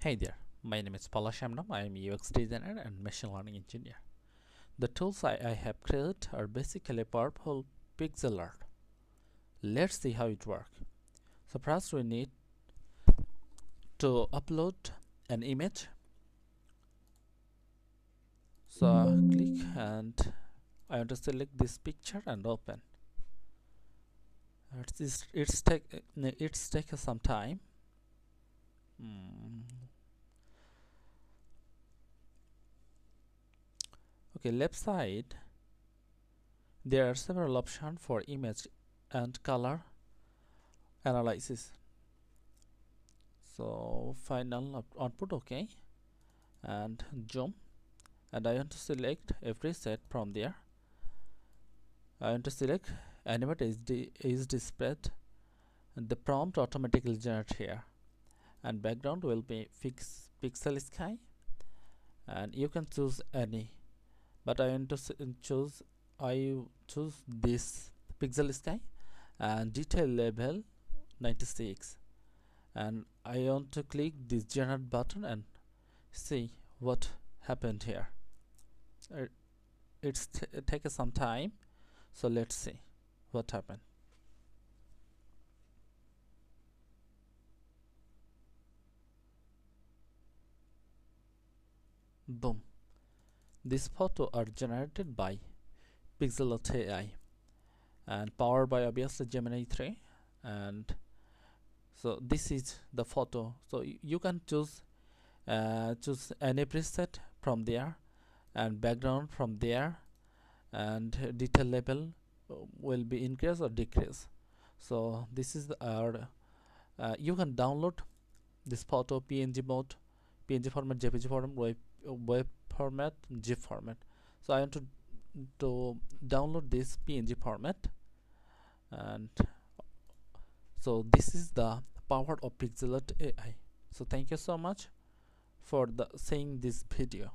Hey there, my name is Paula Shamnam. I am UX designer and machine learning engineer. The tools I have created are basically powerful pixel art. Let's see how it works. So first we need to upload an image. So click and I want to select this picture and open. It's take some time. Okay, left side there are several options for image and color analysis. So final output, okay, and zoom, and I want to select a preset from there. I want to select animate is displayed, and the prompt automatically generate here, and background will be fix pixel sky, and you can choose any, but I want to choose this pixel sky, and detail level 96, and I want to click this generate button and see what happened here. It's take some time, so let's see what happened. Boom, these photos are generated by Pixelate AI and powered by obviously Gemini 3. And so this is the photo, so you can choose any preset from there, and background from there, and detail level will be increase or decrease. So this is our you can download this photo PNG mode, PNG format, JPG format, web format, GIF format. So I want to download this PNG format, and so this is the power of Pixelate AI. So thank you so much for seeing this video.